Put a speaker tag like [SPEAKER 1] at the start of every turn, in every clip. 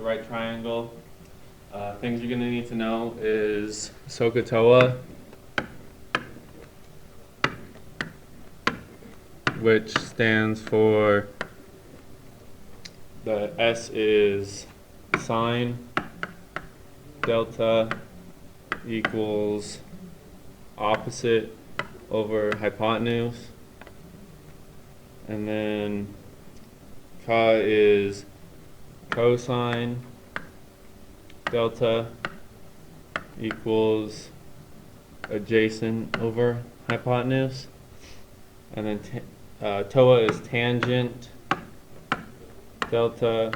[SPEAKER 1] right triangle. Things you're going to need to know is SOHCAHTOA, which stands for, the S is sine delta equals opposite over hypotenuse, and then Ka is cosine delta equals adjacent over hypotenuse, and then TOA is tangent delta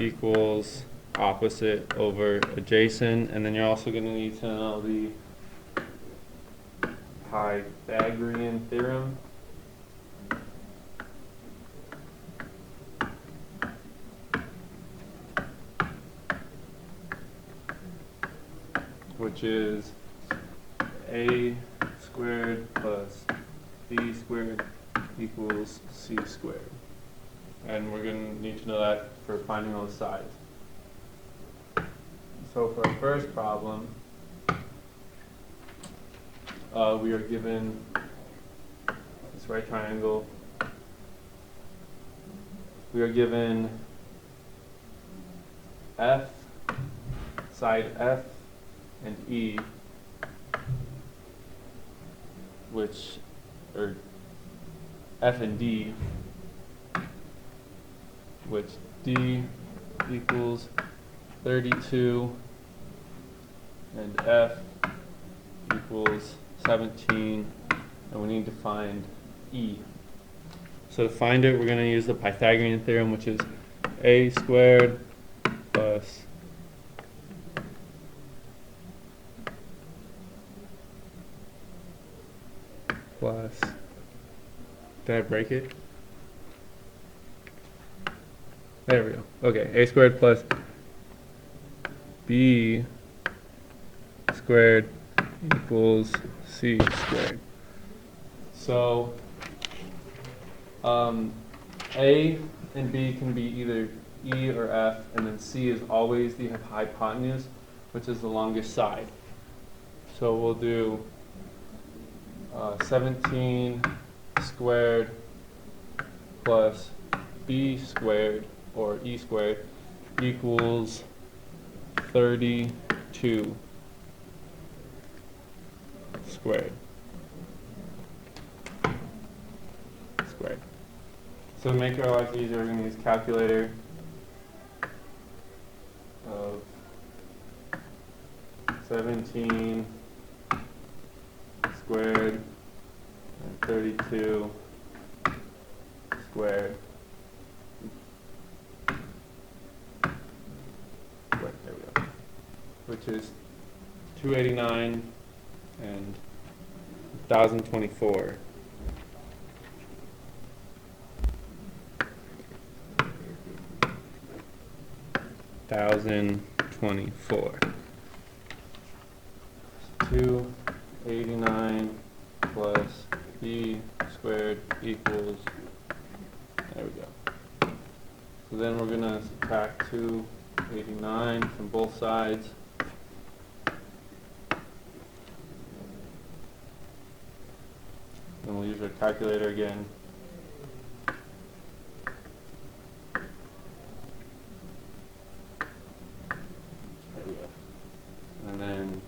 [SPEAKER 1] equals opposite over adjacent, and then you're also going to need to know the Pythagorean theorem, which is a squared plus b squared equals c squared. And we're going to need to know that for finding all the sides. So for our first problem, we are given this right triangle. We are given F, side F and E, which are F and D, which D equals 32 and F equals 17, and we need to find E. So to find it, we're going to use the Pythagorean theorem, which is a squared plus did I break it? There we go. Okay, a squared plus b squared equals c squared. So a and b can be either E or F, and then C is always the hypotenuse, which is the longest side. So we'll do 17 squared plus b squared, or E squared, equals 32 squared. So to make our life easier, we're going to use calculator of 17 squared and 32 squared. There we go. Which is 289 and 1024. $1,024. 289 plus b squared equals, there we go. So then we're going to subtract 289 from both sides. Then we'll use our calculator again. And then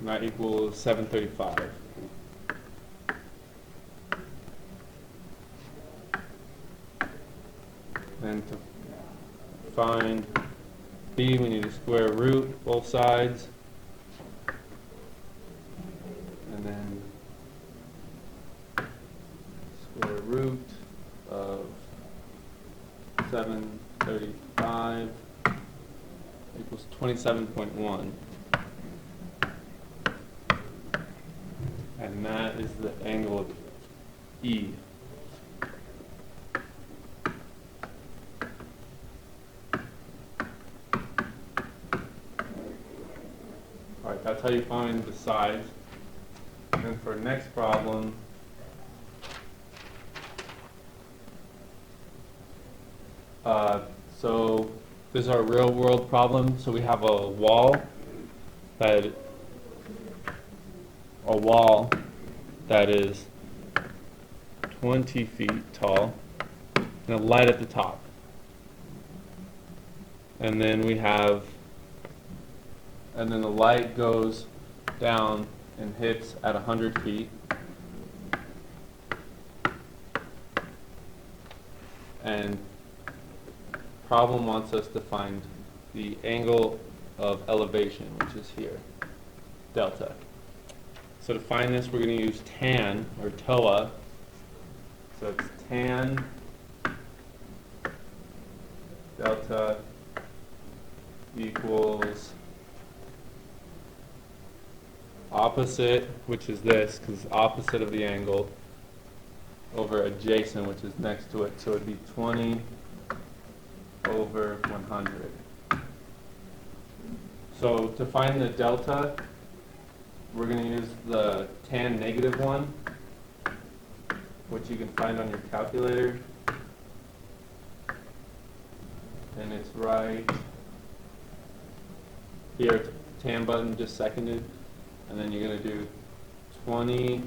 [SPEAKER 1] that equals 735. Then to find b, we need to square root both sides. And then square root of 735 equals 27.1, and that is the angle of E. Alright, that's how you find the sides. And for next problem, So this is our real world problem. So we have a wall that is 20 feet tall and a light at the top. And then the light goes down and hits at 100 feet. And problem wants us to find the angle of elevation, which is here, delta. So to find this, we're going to use tan, or TOA. So it's tan delta equals opposite, which is this, because it's opposite of the angle, over adjacent, which is next to it. So it'd be 20 over 100. So to find the delta, we're going to use the tan negative one, which you can find on your calculator. And it's right here, tan button just seconded. And then you're going to do 20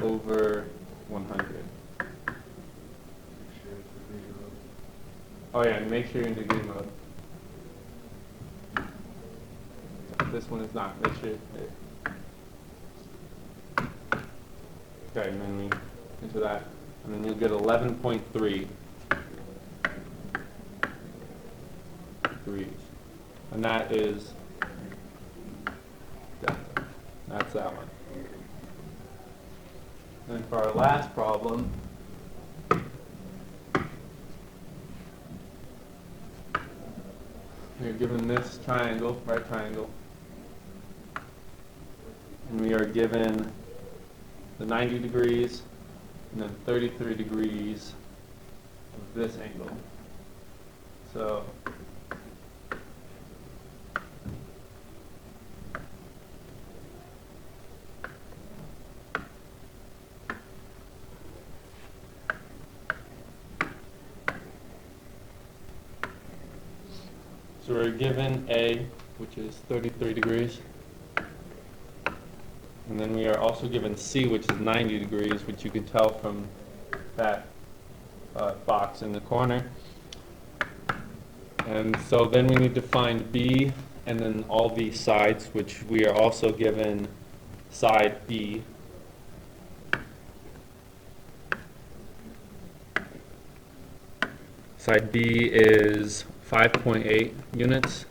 [SPEAKER 1] over 100. Oh yeah, and make sure you're in degree mode. This one is not. Make sure. Okay, and then we into that, and then you'll get 11.3 degrees, and that is delta. That's that one. And for our last problem, we're given this triangle, right triangle, and we are given the 90 degrees and then 33 degrees of this angle. So we're given A, which is 33 degrees. And then we are also given C, which is 90 degrees, which you can tell from that box in the corner. And so then we need to find B and then all these sides, which we are also given side B. Side B is 5.8 units.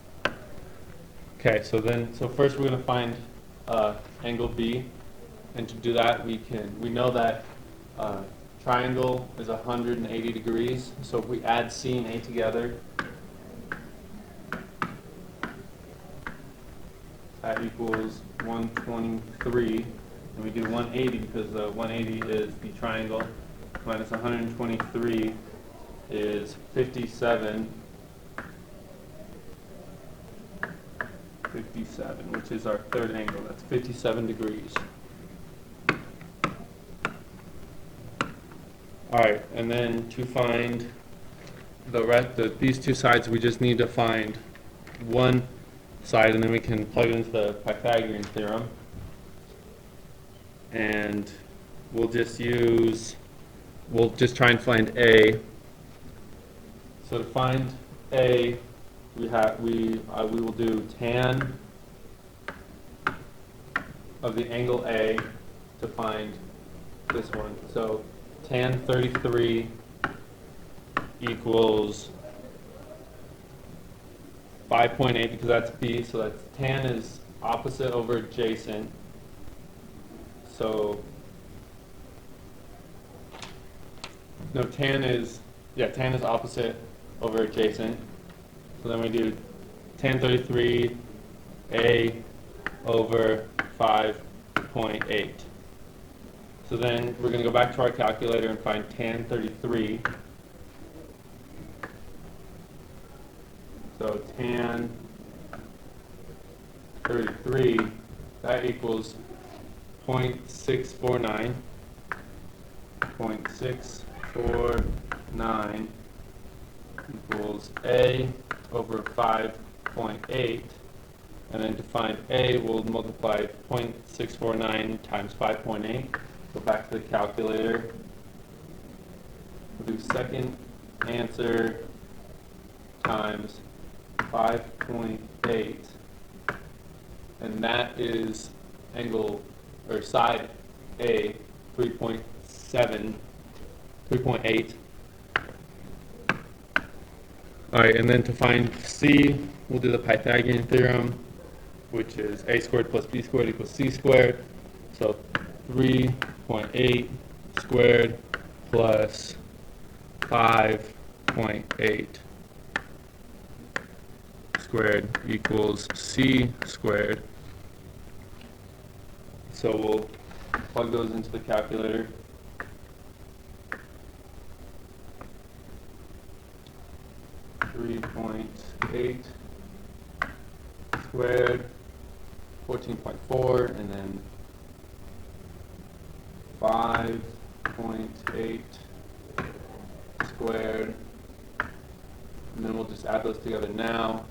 [SPEAKER 1] Okay, so first we're going to find angle B, and to do that we know that triangle is 180 degrees. So if we add C and A together, that equals 123, and we do 180 because 180 is the triangle minus 123 is 57, which is our third angle. That's 57 degrees. All right, and then to find the rest of these two sides, we just need to find one side, and then we can plug it into the Pythagorean theorem. And we'll just try and find A. So to find A, we will do tan of the angle A to find this one. So tan 33 equals 5.8 because that's B. So that's tan is opposite over adjacent. So no, tan is opposite over adjacent. So then we do tan 33 A over 5.8. So then we're going to go back to our calculator and find tan 33. So tan 33, that equals 0.649. 0.649 equals A over 5.8. And then to find A, we'll multiply 0.649 times 5.8. Go back to the calculator. We'll do second answer times 5.8. And that is angle, or side A, 3.8. Alright, and then to find C, we'll do the Pythagorean theorem, which is a squared plus b squared equals c squared. So 3.8 squared plus 5.8 squared equals c squared. So we'll plug those into the calculator. .8 squared, 14.4, and then 5.8 squared, and then we'll just add those together now.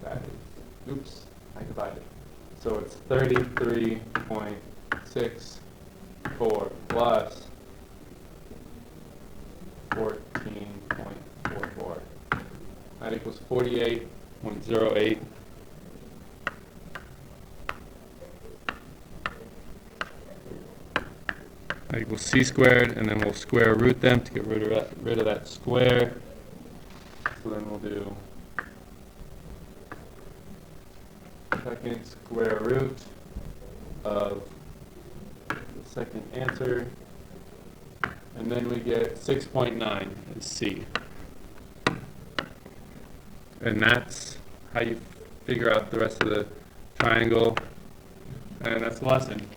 [SPEAKER 1] That is, oops, I divided. So it's 33.64 plus 14.44. That equals 48.08. That equals c squared, and then we'll square root them to get rid of that square. So then we'll do second square root of the second answer, and then we get 6.9 is C. And that's how you figure out the rest of the triangle, and that's the lesson.